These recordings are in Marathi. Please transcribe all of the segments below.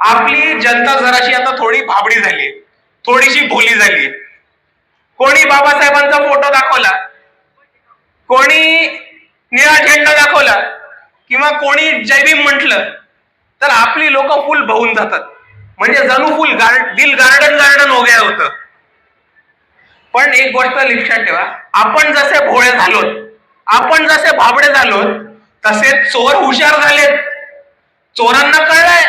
आपली जनता जराशी आता थोडी भाबडी झाली, थोडीशी भोली झाली. कोणी बाबासाहेबांचा फोटो दाखवला, कोणी निळा झेंडा दाखवला किंवा कोणी जय भीम म्हटलं तर आपली लोक फुल भावून जातात. म्हणजे जणू फुल दिल गार्डन गार्डन हो गया होतं. पण एक गोष्ट लक्षात ठेवा, आपण जसे भोळे झालोत, आपण जसे भाबडे झालोत, तसे चोर हुशार झालेत. चोरांना कळलंय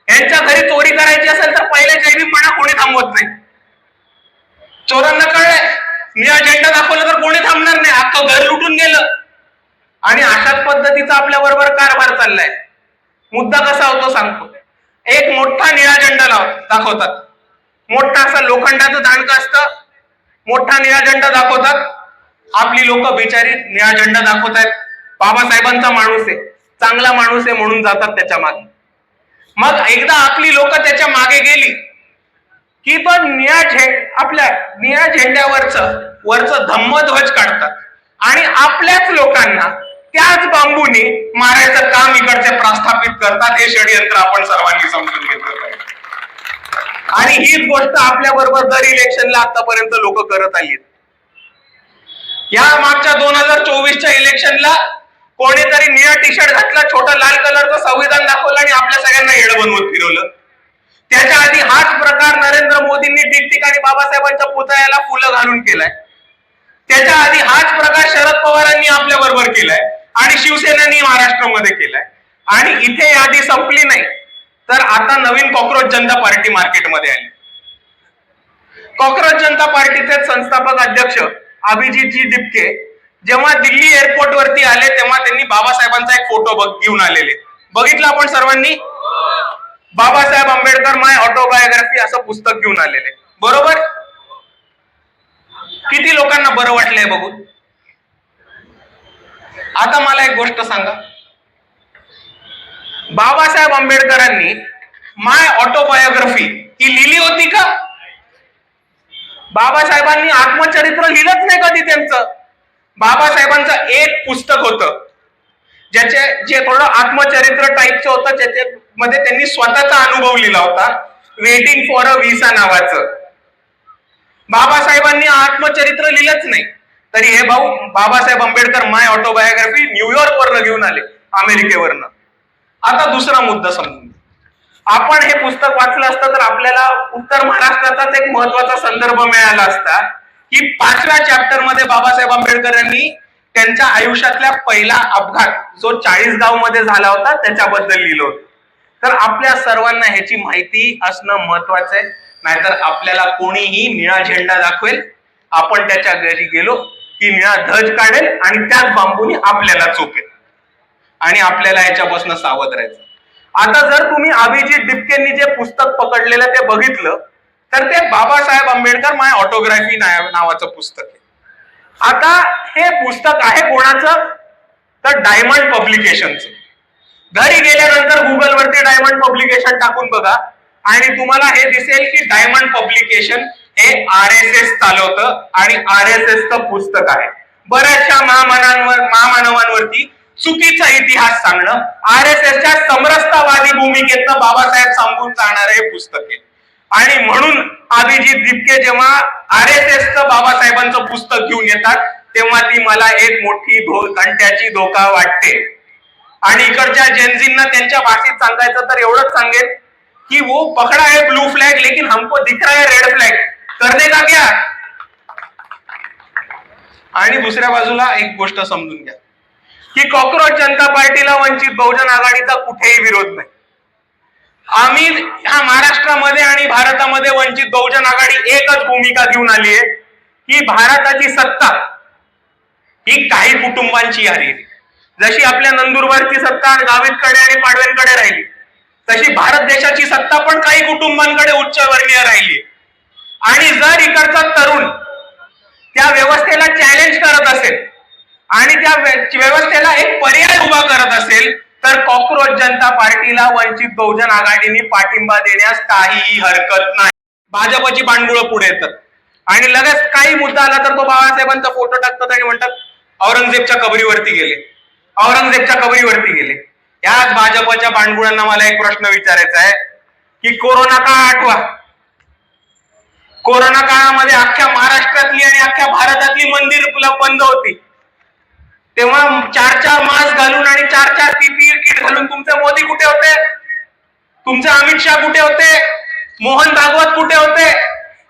यांच्या घरी चोरी करायची असेल तर पहिले जय भीम म्हणा, कोणी थांबवत नाही. चोरांना कळलंय निळा झेंडा दाखवला तर कोणी थांबणार नाही, अख्खं घर लुटून गेलं. आणि अशाच पद्धतीचा आपल्या बरोबर कारभार चाललाय. मुद्दा कसा होतो सांगतो. एक मोठा निळा झेंडा दाखवतात, मोठा असं लोखंडाचं दांडकं असतं, मोठा निळा झेंडा दाखवतात. आपली लोक बिचारी निळा झेंडा दाखवतायत, बाबासाहेबांचा माणूस आहे, चांगला माणूस आहे म्हणून जातात त्याच्या मागे. मग एकदा आपली लोक त्याच्या मागे गेली की पण आपल्या निळ्या झेंड्यावरच धम्मध्वज काढतात आणि आपल्याच लोकांना त्याच बांबूने मारायचं काम इकडचे प्रस्थापित करतात. हे षडयंत्र आपण सर्वांनी समजून घेतलं पाहिजे. आणि हीच गोष्ट आपल्या बरोबर दर इलेक्शनला आतापर्यंत लोक करत आली. या मागच्या 2024च्या इलेक्शनला कोणीतरी निळा टी शर्ट घातला, छोटा लाल कलरचं संविधान दाखवलं आणि आपल्या सगळ्यांना येडं बनवत फिरवलं. त्याच्या आधी हाच प्रकार नरेंद्र मोदींनी ठिकठिकाणी बाबासाहेबांच्या पुतळ्याला फुलं घालून केलाय. त्याच्या आधी हाच प्रकार शरद पवारांनी आपल्या बरोबर केलाय आणि शिवसेनेनी महाराष्ट्रामध्ये केलाय. आणि इथे यादी संपली नाही तर आता नवीन कॉक्रोच जनता पार्टी मार्केटमध्ये आली. कॉक्रोच जनता पार्टीचे संस्थापक अध्यक्ष अभिजितजी दिपके जेव्हा दिल्ली एअरपोर्ट वरती आले तेव्हा त्यांनी बाबासाहेबांचा एक फोटो घेऊन आलेले. बघितलं आपण सर्वांनी. बाबासाहेब आंबेडकर माय ऑटोबायोग्राफी असं पुस्तक घेऊन आलेले. बरोबर. किती लोकांना बरं वाटलंय बघून. आता मला एक गोष्ट सांगा, बाबासाहेब आंबेडकरांनी माय ऑटोबायोग्राफी ही लिहिली होती का? बाबासाहेबांनी आत्मचरित्र लिहिलंच नाही कधी त्यांचं. बाबासाहेबांचं एक पुस्तक होतं जे थोडं आत्मचरित्र टाईपचं होतं, ज्याच्यामध्ये त्यांनी स्वतःचा अनुभव लिहिला होता, वेटिंग फॉर अ व्हिसा नावाचं. बाबासाहेबांनी आत्मचरित्र लिहिलंच नाही. तरी हे भाऊ बाबासाहेब आंबेडकर माय ऑटोबायोग्राफी न्यूयॉर्क वरनं घेऊन आले, अमेरिकेवरनं. आता दुसरा मुद्दा समजून. आपण हे पुस्तक वाचलं असतं तर आपल्याला उत्तर महाराष्ट्राचाच एक महत्वाचा संदर्भ मिळाला असता की 5व्या चॅप्टर मध्ये बाबासाहेब आंबेडकर यांनी त्यांच्या आयुष्यातल्या पहिला अपघात जो 40गाव मध्ये झाला होता त्याच्याबद्दल लिहिलं होतं. तर आपल्या सर्वांना ह्याची माहिती असणं महत्वाचं आहे. नाहीतर आपल्याला कोणीही निळा झेंडा दाखवेल, आपण त्याच्या घरी गेलो की निळा ध्वज काढेल आणि त्याच बांबूने आपल्याला चोपेल आणि आपल्याला ह्याच्यापासून सावध राहायचं. आता जर तुम्ही अभिजित दिपकेंनी जे पुस्तक पकडलेलं ते बघितलं तर ते बाबासाहेब आंबेडकर माय ऑटोग्राफी नावाचं पुस्तक आहे. आता हे पुस्तक आहे कोणाचं? तर डायमंड पब्लिकेशनचं. घरी गेल्यानंतर गुगल वरती डायमंड पब्लिकेशन टाकून बघा आणि तुम्हाला हे दिसेल की डायमंड पब्लिकेशन हे RSS चालवतं आणि RSS चं पुस्तक आहे. बऱ्याचशा महामानवांवरती चुकीचा इतिहास सांगणं, RSSच्या समरसतावादी भूमिकेतनं बाबासाहेब सांगून जाणार हे पुस्तक आहे. आणि म्हणून अभिजित दिपके जेव्हा RSSचं बाबासाहेबांचं पुस्तक घेऊन येतात तेव्हा ती मला एक मोठी घंट्याची धोका वाटते. आणि इकडच्या जेनझींना त्यांच्या भाषेत सांगायचं तर एवढंच सांगेल कि वो पकड़ा है ब्लू फ्लैग लेकिन हमको दिख रहा है रेड फ्लैग, करने का क्या? आणि दुसऱ्या बाजूला एक गोष्ट समजून घ्या की कॉक्रोच जनता पार्टीला वंचित बहुजन आघाडीचा कुठेही विरोध नाही. आम्ही ह्या महाराष्ट्रामध्ये आणि भारतामध्ये वंचित बहुजन आघाडी एकच भूमिका घेऊन आली आहे की भारताची सत्ता ही काही कुटुंबांची आहे. जशी आपल्या नंदुरबारची सत्ता गावितकडे आणि पाडव्यांकडे राहिली तशी भारत देशाची सत्ता पण काही कुटुंबांकडे उच्चवर्णीय राहिली. आणि जर इकडचा तरुण त्या व्यवस्थेला चॅलेंज करत असेल आणि त्या व्यवस्थेला एक पर्याय उभा करत असेल तर कॉक्रोच जनता पार्टीला वंचित बहुजन आघाडीने पाठिंबा देण्यास काहीही हरकत नाही. भाजपची पांडुळं पुढे येतात आणि लगेच काही मुद्दा आला तर तो बाबासाहेबांचा फोटो टाकतात आणि म्हणतात औरंगजेबच्या कबरीवरती गेले, औरंगजेबच्या कबरीवरती गेले. याच भाजपच्या पांडुळांना मला एक प्रश्न विचारायचा आहे. की कोरोना काळ आठवा. कोरोना काळामध्ये अख्ख्या महाराष्ट्रातली आणि अख्ख्या भारतातली मंदिर बंद होती. तेव्हा 4 मास्क घालून आणि 4 पीपीई किट घालून तुमचे मोदी कुठे होते? तुमचे अमित शहा कुठे होते? मोहन भागवत कुठे होते?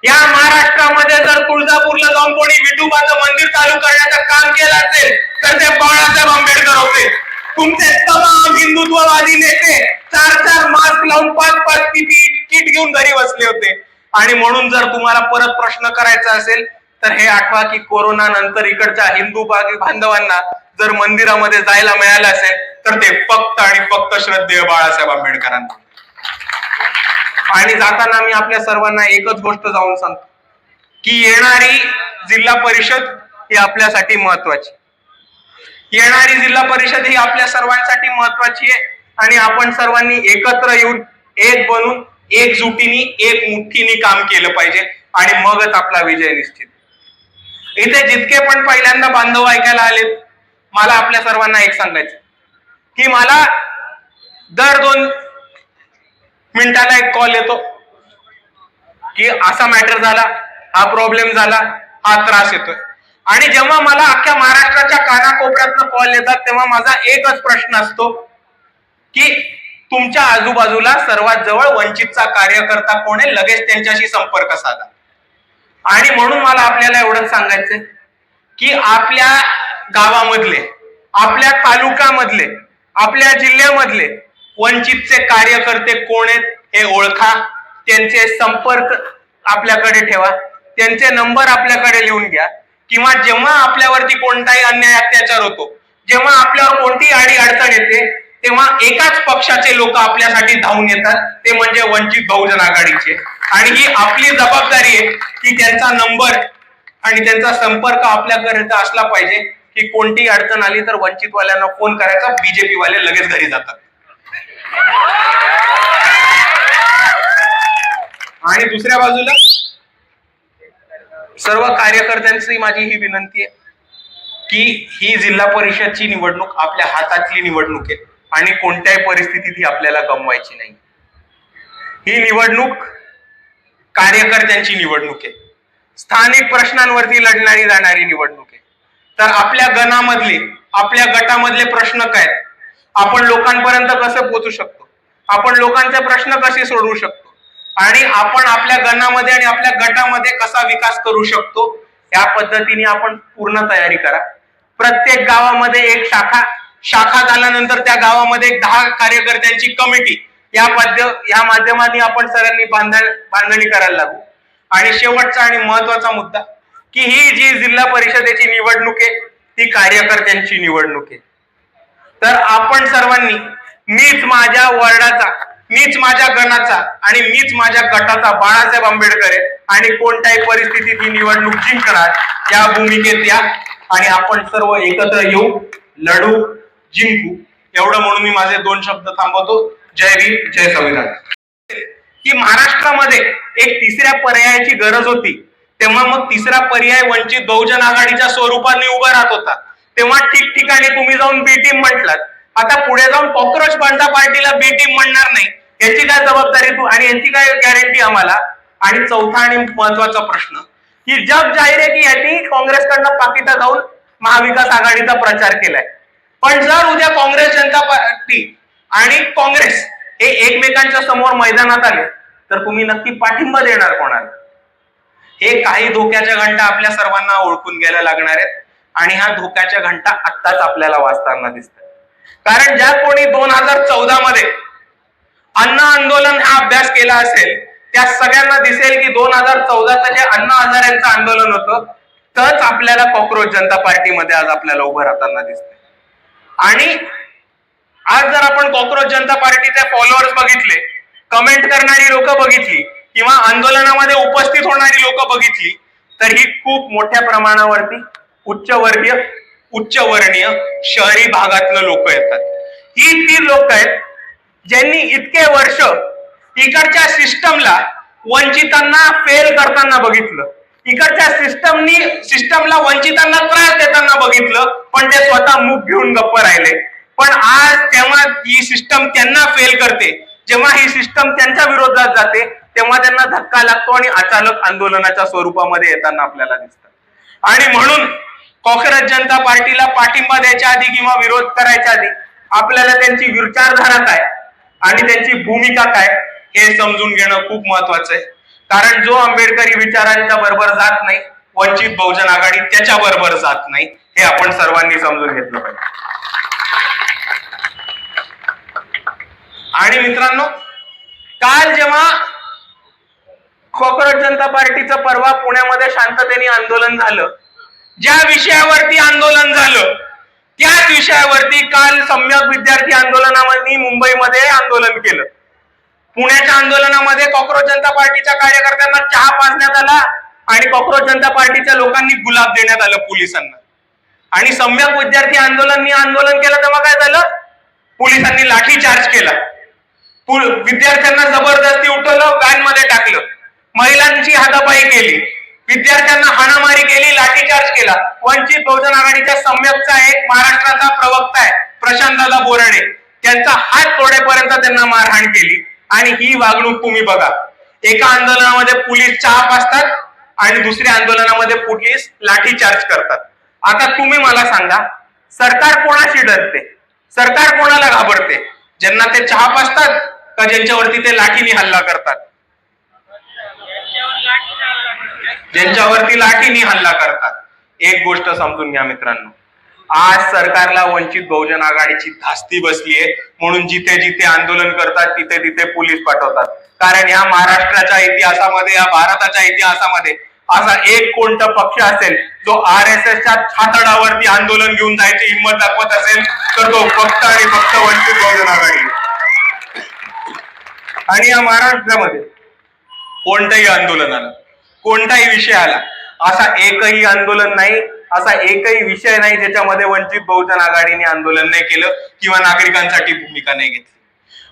या महाराष्ट्रामध्ये जर तुळजापूरला जाऊन कोणी विठोबाचं मंदिर चालू करण्याचं काम केलं असेल तर ते बाळासाहेब आंबेडकर होते. तुमचे तमाम हिंदुत्ववादी नेते 4 मास्क लावून 5 पीपीई किट घेऊन घरी बसले होते. आणि म्हणून जर तुम्हाला परत प्रश्न करायचा असेल तर हे आठवा की कोरोना नंतर इकडच्या हिंदू बांधवांना जर मंदिरामध्ये जायला मिळालं असेल तर ते फक्त आणि फक्त श्रद्धेय बाळासाहेब आंबेडकरांना. आणि जाताना मी आपल्या सर्वांना एकच गोष्ट जाऊन सांगतो की येणारी जिल्हा परिषद ही आपल्यासाठी महत्वाची. येणारी जिल्हा परिषद ही आपल्या सर्वांसाठी महत्वाची आहे. आणि आपण सर्वांनी एकत्र येऊन एक बनून एकजुटीने एक मुठ्ठीने काम केलं पाहिजे आणि मगच आपला विजय निश्चित. इथे जितके पण पहिल्यांदा बांधव ऐकायला आलेत, मला आपल्या सर्वांना एक सांगायचं की मला दर 2 मिनिटाला एक कॉल येतो की असा मॅटर झाला, हा प्रॉब्लेम झाला, हा त्रास येतोय. आणि जेव्हा मला अख्ख्या महाराष्ट्राच्या कानाकोपऱ्यातनं कॉल येतात तेव्हा माझा एकच प्रश्न असतो की तुमच्या आजूबाजूला सर्वात जवळ वंचितचा कार्यकर्ता कोण आहे, लगेच त्यांच्याशी संपर्क साधा. आणि म्हणून मला आपल्याला एवढंच सांगायचंय की आपल्या गावामधले, आपल्या तालुक्यामधले, आपल्या जिल्ह्यामधले वंचितचे कार्यकर्ते कोण आहेत हे ओळखा, त्यांचे संपर्क आपल्याकडे ठेवा, त्यांचे नंबर आपल्याकडे लिहून घ्या. किंवा जेव्हा आपल्यावरती कोणताही अन्याय अत्याचार होतो, जेव्हा आपल्यावर कोणतीही अडी अडचण येते तेव्हा एकाच पक्षाचे लोक आपल्यासाठी धावून येतात, ते म्हणजे वंचित बहुजन आघाडीचे. आणि ही आपली जबाबदारी आहे की त्यांचा नंबर आणि त्यांचा संपर्क आपल्याकडे असला पाहिजे की कोणतीही अडचण आली तर वंचितवाल्यांना फोन करायचा, बीजेपी वाले लगेच घरी जातात. आणि दुसऱ्या बाजूला सर्व कार्यकर्त्यांची माझी ही विनंती आहे की ही जिल्हा परिषदची निवडणूक आपल्या हातातली निवडणूक आहे आणि कोणत्याही परिस्थितीत ही आपल्याला गमवायची नाही. ही निवडणूक कार्यकर्त्यांची निवडणूक आहे, स्थानिक प्रश्नांवरती लढणारी जाणारी निवडणूक आहे. तर आपल्या गणामधले, आपल्या गटामधले प्रश्न काय, आपण लोकांपर्यंत कसे पोहोचू शकतो, आपण लोकांचे प्रश्न कसे सोडवू शकतो आणि आपण आपल्या गणामध्ये आणि आपल्या गटामध्ये कसा विकास करू शकतो, या पद्धतीने आपण पूर्ण तयारी करा. प्रत्येक गावामध्ये एक शाखा झाल्यानंतर त्या गावामध्ये 10 कार्यकर्त्यांची कमिटी या माध्यमाने आपण सगळ्यांनी बांधणी करायला लागू. आणि शेवटचा आणि महत्वाचा मुद्दा की ही जी जिल्हा परिषदेची निवडणूक आहे ती कार्यकर्त्यांची निवडणूक आहे. तर आपण सर्वांनी, मीच माझ्या वॉर्डाचा, मीच माझ्या गणाचा आणि मीच माझ्या गटाचा बाळासाहेब आंबेडकर आहे आणि कोणत्याही परिस्थितीत ही निवडणूक जिंकणार या भूमिकेत या. आणि आपण सर्व एकत्र येऊ, लढू, जिंकू. एवढं म्हणून मी माझे 2 शब्द थांबवतो. जय भीम, जय संविधान. की महाराष्ट्रामध्ये एक तिसऱ्या पर्यायाची गरज होती, तेव्हा मग तिसरा पर्याय वंचित बहुजन आघाडीच्या स्वरूपाने उभा राहत होता. तेव्हा ठिकठिकाणी तुम्ही जाऊन बी टीम म्हटलात, आता पुढे जाऊन कॉक्रोच जनता पार्टीला बी टीम म्हणणार नाही, याची काय जबाबदारी तू आणि यांची काय गॅरंटी आम्हाला. आणि चौथा आणि महत्वाचा प्रश्न की जग जाहीर आहे की यांनी काँग्रेसकडनं पाकिटा जाऊन महाविकास आघाडीचा प्रचार केलाय. पण जर उद्या काँग्रेस जनता पार्टी आणि काँग्रेस हे एकमेकांच्या समोर मैदानात आले तर तुम्ही नक्की पाठिंबा देणार कोणाला. हे काही धोक्याच्या घंटा आपल्या सर्वांना ओळखून घ्यायला लागणार आहेत आणि ह्या धोक्याच्या घंटा आत्ताच आपल्याला वाजताना दिसतात. कारण ज्या कोणी 2014 मध्ये अन्न आंदोलन हा अभ्यास केला असेल त्या सगळ्यांना दिसेल की 2014चं जे अण्णा हजारेंचं आंदोलन होतं तच आपल्याला कॉक्रोच जनता पार्टीमध्ये आज आपल्याला उभं राहताना दिसते. आणि आज जर आपण कॉक्रोच जनता पार्टीचे फॉलोअर्स बघितले, कमेंट करणारी लोक बघितली किंवा आंदोलनामध्ये उपस्थित होणारी लोक बघितली तर ही खूप मोठ्या प्रमाणावरती उच्चवर्णीय शहरी भागातले लोक येतात. ही ती लोक आहेत ज्यांनी इतके वर्ष इकडच्या सिस्टमला वंचितांना फेल करताना बघितलं, इकडच्या सिस्टमला वंचितांना त्रास देताना बघितलं, पण ते स्वतः मुख घेऊन गप्प राहिले. पण आज तेव्हा ही सिस्टम त्यांना फेल करते जेव्हा ही सिस्टम त्यांच्या विरोधात जाते तेव्हा त्यांना धक्का लागतो आणि अचानक आंदोलनाच्या स्वरूपामध्ये येताना आपल्याला दिसतं। आणि म्हणून काँग्रेस जनता पार्टीला पाठिंबा द्यायच्या आधी किंवा विरोध करायच्या आधी आपल्याला त्यांची विचारधारा काय आणि त्यांची भूमिका काय हे समजून घेणं खूप महत्वाचं आहे। कारण जो आंबेडकरी विचारांच्या बरोबर जात नाही, वंचित बहुजन आघाडी त्याच्या बरोबर जात नाही, हे आपण सर्वांनी समजून घेतलं पाहिजे। आणि मित्रांनो, काल जेव्हा काँग्रेस जनता पार्टीचं परवा पुण्यामध्ये शांततेने आंदोलन झालं, ज्या विषयावरती आंदोलन झालं त्याच विषयावरती काल सम्यक विद्यार्थी आंदोलनामध्ये मुंबईमध्ये आंदोलन केलं। पुण्याच्या आंदोलनामध्ये काँग्रेस जनता पार्टीच्या कार्यकर्त्यांना चहा पाजण्यात आला आणि काँग्रेस जनता पार्टीच्या लोकांनी गुलाब देण्यात आलं पोलिसांना। आणि सम्यक विद्यार्थी आंदोलन केलं तेव्हा काय झालं, पोलिसांनी लाठीचार्ज केला, विद्यार्थ्यांना जबरदस्ती उठवलं, व्हॅन मध्ये टाकलं, महिलांची हातापाई केली, विद्यार्थ्यांना हाणामारी केली, लाठीचार्ज केला। वंचित बहुजन आघाडीच्या सम्यकचा एक महाराष्ट्राचा प्रवक्ता आहे प्रशांतदादा बोराडे, त्यांचा हात तोडेपर्यंत त्यांना मारहाण केली। आणि ही वागणूक तुम्ही बघा, एका आंदोलनामध्ये पोलीस चहा पाजतात आणि दुसऱ्या आंदोलनामध्ये पोलीस लाठीचार्ज करतात। आता तुम्ही मला सांगा, सरकार कोणाशी डरते, सरकार कोणाला घाबरते, ज्यांना ते चहा पाजतात का ज्यांच्यावरती ते लाठीने हल्ला करतात? ज्यांच्यावरती लाठीने हल्ला करतात। एक गोष्ट समजून घ्या मित्रांनो, आज सरकारला वंचित बहुजन आघाडीची धास्ती बसलीये म्हणून जिथे जिथे आंदोलन करतात तिथे तिथे पोलीस पाठवतात। कारण या महाराष्ट्राच्या इतिहासामध्ये, या भारताच्या इतिहासामध्ये असा एक कोणता पक्ष असेल जो RSSच्या छातडावरती आंदोलन घेऊन जायची हिंमत दाखवत असेल तर तो फक्त आणि फक्त वंचित बहुजन आघाडी। आणि या महाराष्ट्रामध्ये कोणत्याही आंदोलनाला, कोणताही विषय आला, असा एकही आंदोलन नाही, असा एकही विषय नाही ज्याच्यामध्ये वंचित बहुजन आघाडीने आंदोलन नाही केलं किंवा नागरिकांसाठी भूमिका नाही घेतली।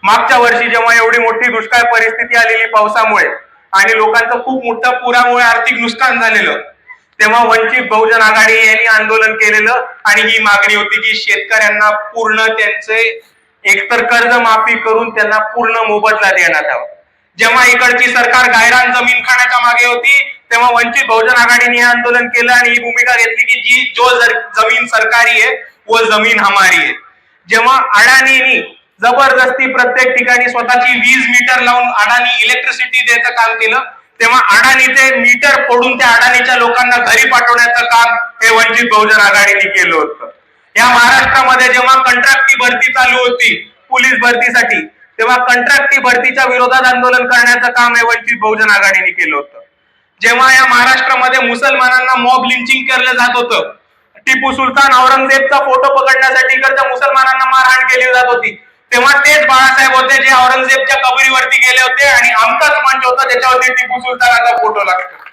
मागच्या वर्षी जेव्हा एवढी मोठी दुष्काळ परिस्थिती आलेली पावसामुळे आणि लोकांचं खूप मोठ्या पुरामुळे आर्थिक नुकसान झालेलं, तेव्हा वंचित बहुजन आघाडी यांनी आंदोलन केलेलं आणि ही मागणी होती की शेतकऱ्यांना पूर्ण त्यांचे एकतर कर्ज माफी करून त्यांना पूर्ण मोबदला देण्यात यावा। जेव्हा इकडची सरकार गायरान जमीन खाण्याच्या मागे होती तेव्हा वंचित बहुजन आघाडीने हे आंदोलन केलं आणि ही भूमिका घेतली की जो जमीन सरकारी आहे वो जमीन हमारी है। जेव्हा अडाणींनी जबरदस्ती प्रत्येक ठिकाणी स्वतःची वीज मीटर लावून अडाणी इलेक्ट्रिसिटी द्यायचं काम केलं, तेव्हा अडाणीचे मीटर फोडून त्या अडाणीच्या लोकांना घरी पाठवण्याचं काम हे वंचित बहुजन आघाडीने केलं होतं। या महाराष्ट्रामध्ये जेव्हा कंत्राटी भरती चालू होती पोलीस भरतीसाठी, तेव्हा कंत्राटी भरतीच्या विरोधात आंदोलन करण्याचं काम हे वंचित बहुजन आघाडीने केलं होतं। जेव्हा या महाराष्ट्रामध्ये मुसलमानांना मॉब लिंचिंग केलं जात होतं, टिपू सुलतान औरंगजेबचा फोटो पकडण्यासाठी इकडच्या मुसलमानांना मारहाण केली जात होती, तेव्हा तेच बाळासाहेब होते जे औरंगजेबच्या कबरीवरती गेले होते आणि आमचाच मंच होता ज्याच्यावरती टिपू सुलतानाचा फोटो लागतो।